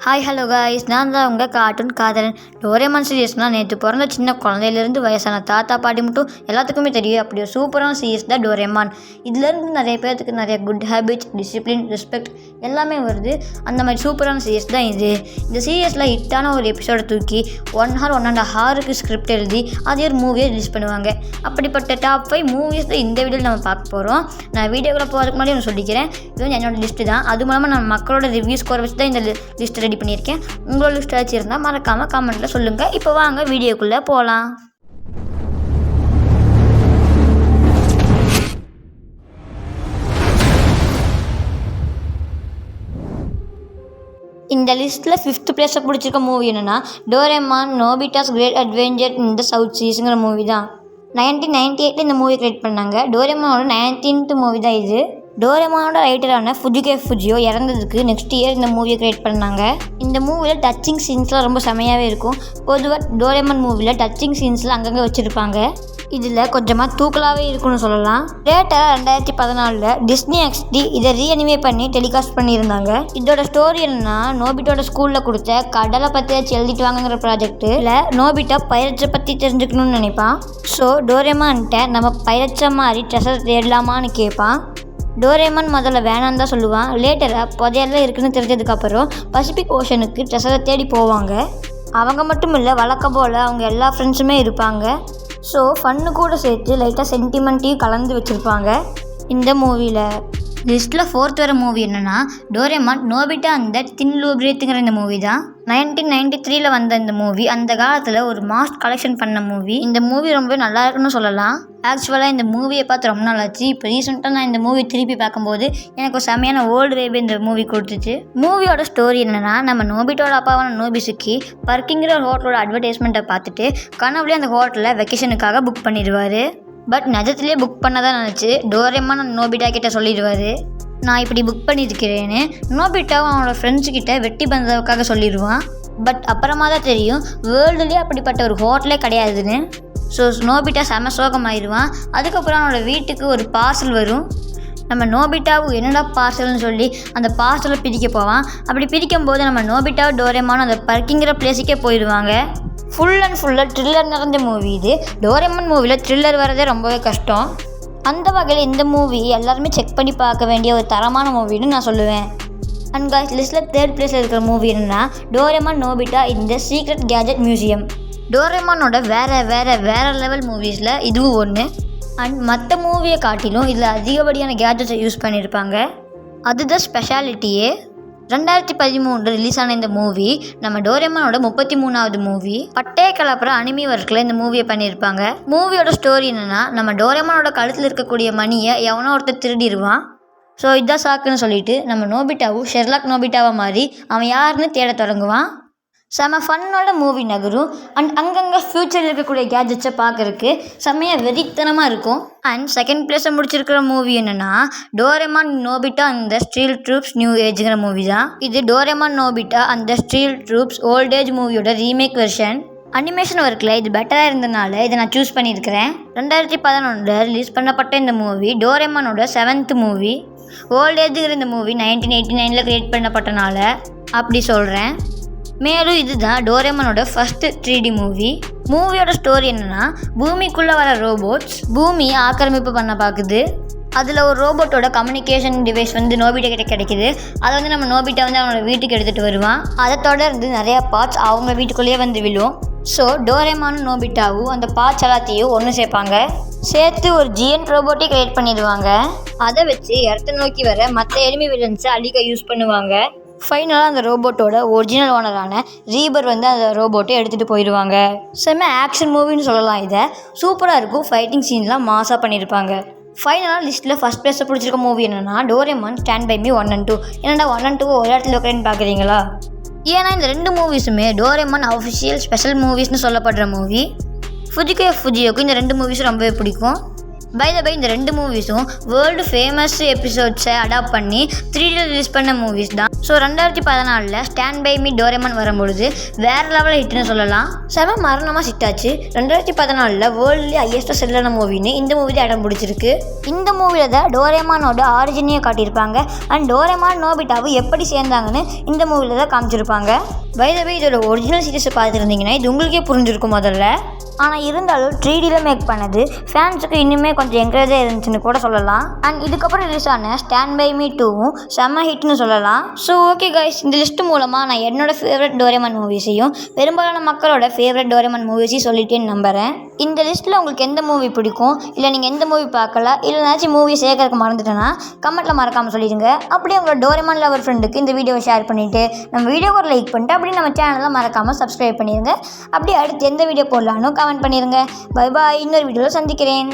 Hi hello guys, நான் தான் உங்கள் கார்ட்டூன் காதலன். டோரேமான் சீரியஸ்னால் நேற்று பிறந்த சின்ன குழந்தையிலேருந்து வயசான தாத்தா பாட்டி மட்டும் எல்லாத்துக்குமே தெரியும். அப்படி ஒரு சூப்பரான சீரியஸ் தான் டோரேமான். இதுலேருந்து நிறைய பேர்த்துக்கு நிறைய குட் ஹேபிட்ஸ், டிசிப்ளின், ரெஸ்பெக்ட் எல்லாமே வருது. அந்த மாதிரி சூப்பரான சீரியஸ் தான் இது. இந்த சீரியஸில் ஹிட்டான ஒரு எபிசோடை தூக்கி 1 hour 1.5 hour ஸ்கிரிப்ட் எழுதி அதே ஒரு மூவியை ரிலீஸ் பண்ணுவாங்க. அப்படிப்பட்ட டாப் 5 மூவிஸ் தான் இந்த வீடியோவில் நம்ம பார்க்க போகிறோம். நான் வீடியோக்குள்ளே போகிறதுக்கு முன்னாடி ஒன்று சொல்லிக்கிறேன், இது வந்து என்னோட லிஸ்ட்டு தான். அது மூலமாக நம்ம மக்களோட ரிவ்யூ ஸ்கோர் வச்சு தான் இந்த லிஸ்ட் ரெடி பண்ணியிருக்கேன். உங்களோட லிஸ்ட் ஏதாச்சும் இருந்தால் மறக்காமல் கமெண்ட்டில் சொல்லுங்கள். இப்போ வாங்க வீடியோக்குள்ளே போகலாம். இந்த லிஸ்ட்டில் 5th பிளேஸை பிடிச்சிருக்க மூவி என்னென்னா டோரேமான் நோபிட்டாஸ் கிரேட் அட்வென்ச்சர் இன் த சவுத் சீஸுங்கிற மூவி தான். 1998 இந்த மூவி கிரியேட் பண்ணாங்க. டோரேமானோட 19th மூவி தான் இது. டோரேமானோட ரைட்டரான ஃபுஜிகே ஃபுஜியோ இறந்ததுக்கு நெக்ஸ்ட் இயர் இந்த மூவியை கிரியேட் பண்ணாங்க. இந்த மூவியில் டச்சிங் சீன்ஸ்லாம் ரொம்ப செமையாகவே இருக்கும். பொதுவாக டோரேமான் மூவியில் டச்சிங் சீன்ஸ்லாம் அங்கங்கே வச்சுருப்பாங்க. இதில் கொஞ்சமாக தூக்கலாகவே இருக்குன்னு சொல்லலாம். லேட்டராக 2014 டிஸ்னி XD இதை ரீஅனிமே பண்ணி டெலிகாஸ்ட் பண்ணியிருந்தாங்க. இதோட ஸ்டோரி என்னன்னா, நோபிட்டோட ஸ்கூலில் கொடுத்த கடலை பற்றி எழுதிட்டு வாங்குங்கிற ப்ராஜெக்டில் நோபிட்டா பைரட்ஸை பற்றி தெரிஞ்சுக்கணும்னு நினைப்பான். ஸோ டோரேமான்கிட்ட நம்ம பைரட்ஸை மாதிரி ட்ரெஷர் தேடலாமான்னு கேட்பான். டோரேமான் முதல்ல வேணான்னு தான் சொல்லுவான். லேட்டராக புதையெல்லாம் இருக்குன்னு தெரிஞ்சதுக்கப்புறம் பசிபிக் ஓஷனுக்கு ட்ரெஷரை தேடி போவாங்க. அவங்க மட்டும் இல்லை, வழக்கம் போல் அவங்க எல்லா ஃப்ரெண்ட்ஸுமே இருப்பாங்க. ஸோ ஃபன்னு கூட சேர்த்து லைட்டாக சென்டிமெண்ட்டையும் கலந்து வச்சுருப்பாங்க இந்த மூவியில். லிஸ்ட்டில் 4th வர மூவி என்னென்னா டோரேமான் நோபிட்டா அந்த தின் லூப்ரேத்துங்கிற இந்த மூவி தான். 1993 வந்த இந்த மூவி அந்த காலத்தில் ஒரு மாஸ்க் கலெக்ஷன் பண்ண மூவி. இந்த மூவி ரொம்பவே நல்லா இருக்குன்னு சொல்லலாம். ஆக்சுவலாக இந்த மூவியை பார்த்து ரொம்ப நாள் ஆச்சு. இப்போ ரீசெண்டாக நான் இந்த மூவி திருப்பி பார்க்கும்போது எனக்கு ஒரு செமையான ஓல்டு வைப் இந்த மூவி கொடுத்துச்சு. மூவியோட ஸ்டோரி என்னென்னா, நம்ம நோபிட்டோட அப்பாவான நோபிசுக்கி பர்க்கிங்கிற ஒரு ஹோட்டலோட அட்வர்டைஸ்மெண்ட்டை பார்த்துட்டு கனவுலேயே அந்த ஹோட்டலில் வெக்கேஷனுக்காக புக் பண்ணிடுவார். பட் நிஜத்துலேயே புக் பண்ணதான் நினச்சி டோரேமான் நோபிட்டா கிட்ட சொல்லிடுவார், நான் இப்படி புக் பண்ணியிருக்கிறேன்னு. நோபிட்டாவும் அவனோட ஃப்ரெண்ட்ஸுக்கிட்ட வெட்டி பந்ததுக்காக சொல்லிடுவான். பட் அப்புறமா தான் தெரியும் வேர்ல்டுலேயே அப்படிப்பட்ட ஒரு ஹோட்டலே கிடையாதுன்னு. ஸோ நோபிட்டா செம சோகமாயிடுவான். அதுக்கப்புறம் அவனோட வீட்டுக்கு ஒரு பார்சல் வரும். நம்ம நோபிட்டாவும் என்னடா பார்சல்னு சொல்லி அந்த பார்சலை பிரிக்க போவான். அப்படி பிரிக்கும்போது நம்ம நோபிட்டாவும் டோரேமானும் அந்த பர்க்கிங்கிற பிளேஸுக்கே போயிடுவாங்க. ஃபுல் அண்ட் ஃபுல்லாக த்ரில்லர் நிறைந்த மூவி இது. டோரேமான் மூவியில் த்ரில்லர் வரதே ரொம்பவே கஷ்டம். அந்த வகையில் இந்த மூவி எல்லாருமே செக் பண்ணி பார்க்க வேண்டிய ஒரு தரமான மூவின்னு நான் சொல்லுவேன். அண்ட் காய்ஸ், லிஸ்ட்டில் 3rd பிளேஸில் இருக்கிற மூவி என்னென்னா டோரேமான் நோபிட்டா இந்த சீக்ரெட் கேஜெட் மியூசியம். டோரேமானோட வேறு லெவல் மூவிஸில் இதுவும் ஒன்று. அண்ட் மற்ற மூவியை காட்டிலும் இதில் அதிகப்படியான கேஜெட்ஸை யூஸ் பண்ணியிருப்பாங்க. அதுதான் ஸ்பெஷாலிட்டியே. 2013 ரிலீஸ் ஆன இந்த மூவி நம்ம டோரேமானோட 33வது மூவி. பட்டைய கலப்புற அனிமி ஒர்க்கில் இந்த மூவியை பண்ணியிருப்பாங்க. மூவியோட ஸ்டோரி என்னென்னா, நம்ம டோரேமானோட கழுத்தில் இருக்கக்கூடிய மணியை எவனோ ஒருத்தர் திருடிடுவான். ஸோ இதுதான் சாக்குன்னு சொல்லிட்டு நம்ம நோபிட்டாவும் ஷெர்லாக் நோபிட்டாவை மாதிரி அவன் யாருன்னு தேட தொடங்குவான். செம ஃபன்னோட மூவி நகரும். அண்ட் அங்கங்கே ஃப்யூச்சரில் இருக்கக்கூடிய கேஜெட்ஸை பார்க்குறதுக்கு செம்மையாக வெறித்தனமாக இருக்கும். அண்ட் 2nd பிளேஸை முடிச்சிருக்கிற மூவி என்னென்னா டோரேமான் நோபிட்டா அந்த ஸ்டீல் ட்ரூப்ஸ் நியூ ஏஜுங்கிற மூவி தான். இது டோரேமான் நோபிட்டா அந்த ஸ்டீல் ட்ரூப்ஸ் ஓல்ட் ஏஜ் மூவியோட ரீமேக் வெர்ஷன். அனிமேஷன் ஒர்க்கில் இது பெட்டராக இருந்தனால இதை நான் சூஸ் பண்ணியிருக்கிறேன். 2011 ரிலீஸ் பண்ணப்பட்ட இந்த மூவி டோரேமானோட 7th மூவி. ஓல்ட் ஏஜுங்கிற இந்த மூவி 1989 கிரியேட் பண்ணப்பட்டனால அப்படி சொல்கிறேன். மேலும் இதுதான் டோரேமானோட ஃபர்ஸ்ட் 3D மூவி. மூவியோட ஸ்டோரி என்னென்னா, பூமிக்குள்ளே வர ரோபோட்ஸ் பூமியை ஆக்கிரமிப்பு பண்ண பார்க்குது. அதில் ஒரு ரோபோட்டோட கம்யூனிகேஷன் டிவைஸ் வந்து நோபிட்டா கிட்ட கிடைக்கிது. அதை வந்து நம்ம நோபிட்டா வந்து அவனோட வீட்டுக்கு எடுத்துகிட்டு வருவான். அதை தொடர்ந்து நிறையா பார்ட்ஸ் அவங்க வீட்டுக்குள்ளேயே வந்து விழும். ஸோ டோரேமானும் நோபிட்டாவும் அந்த பார்ட்ஸ் எல்லாத்தையும் ஒன்று சேர்ப்பாங்க. சேர்த்து ஒரு ஜியன்ட் ரோபோட்டை கிரியேட் பண்ணிடுவாங்க. அதை வச்சு இடத்த நோக்கி வர மற்ற எனிமி வில்லன்ஸை அழிக்க யூஸ் பண்ணுவாங்க. ஃபைனலாக அந்த ரோபோட்டோட ஒரிஜினல் ஓனரான ரீபர் வந்து அந்த ரோபோட்டை எடுத்துகிட்டு போயிடுவாங்க. செம்ம ஆக்ஷன் மூவின்னு சொல்லலாம். இதை சூப்பராக இருக்கும். ஃபைட்டிங் சீன்லாம் மாசாக பண்ணியிருப்பாங்க. ஃபைனலாக லிஸ்ட்டில் 1st பிளேஸை பிடிச்சிருக்க மூவி என்னென்னா Doraemon stand by me 1 and 2. என்னடா 1 and 2 ஒரு இடத்துல உட்காந்து பார்க்குறீங்களா? ஏன்னா இந்த 2 மூவிஸுமே டோரேமான் அஃபிஷியல் ஸ்பெஷல் மூவிஸ்னு சொல்லப்படுற மூவி. ஃபுஜிகே ஃபுஜியோக்கு இந்த 2 மூவிஸும் ரொம்பவே பிடிக்கும். பை த பை இந்த 2 மூவிஸும் வேர்ல்டு ஃபேமஸ் எபிசோட்ஸை அடாப்ட் பண்ணி 3D ரிலீஸ் பண்ண மூவிஸ் தான். So 2014 stand by me Doraemon வரும்பொழுது வேறு லெவலில் ஹிட்னு சொல்லலாம். செம மரணமாக ஹிட்டாச்சு. 2014 வேர்ல்ட்லேயே ஹையஸ்ட்டாக செல்லான மூவின்னு இந்த மூவி தான் இடம் பிடிச்சிருக்கு. இந்த மூவியில் தான் டோரேமானோட ஆரிஜினையே காட்டியிருப்பாங்க. அண்ட் டோரேமான் நோபிட்டாவும் எப்படி சேர்ந்தாங்கன்னு இந்த மூவியில் தான் காமிச்சிருப்பாங்க. பை த பை இதோட ஒரிஜினல் சீரிஸை பார்த்துருந்தீங்கன்னா இது உங்களுக்கே புரிஞ்சிருக்கும் முதல்ல. ஆனால் இருந்தாலும் 3Dயில் மேக் பண்ணது ஃபேன்ஸுக்கு இன்னுமே கொஞ்சம் என்கரேஜாக இருந்துச்சுன்னு கூட சொல்லலாம். அண்ட் இதுக்கப்புறம் ரிலீஸ் ஆன ஸ்டாண்ட் பை மீ 2வும் செம்ம ஹிட்னு சொல்லலாம். ஸோ ஓகே கைஸ், இந்த லிஸ்ட் மூலமாக நான் என்னோடய ஃபேவரட் டோரேமான் மூவிஸையும் பெரும்பாலான மக்களோட ஃபேவரட் டோரேமான் மூவிஸையும் சொல்லிட்டேன்னு நம்புகிறேன். இந்த லிஸ்ட்டில் உங்களுக்கு எந்த மூவி பிடிக்கும், இல்லை நீங்கள் எந்த மூவி பார்க்கல, இல்லைனாச்சும் மூவி சேர்க்கறதுக்கு மறந்துட்டேன்னா கமெண்ட்டில் மறக்காமல் சொல்லிடுங்க. அப்படியே உங்களோட டோரேமான் லவர் ஃப்ரெண்டுக்கு இந்த வீடியோவை ஷேர் பண்ணிவிட்டு நம்ம வீடியோவை ஒரு லைக் பண்ணிட்டு அப்படியே நம்ம சேனலை மறக்காமல் சப்ஸ்கிரைப் பண்ணிடுங்க. அப்படியே அடுத்து எந்த வீடியோ போடலான்னு கமெண்ட் பண்ணிடுங்க. பை பாய், இன்னொரு வீடியோவில் சந்திக்கிறேன்.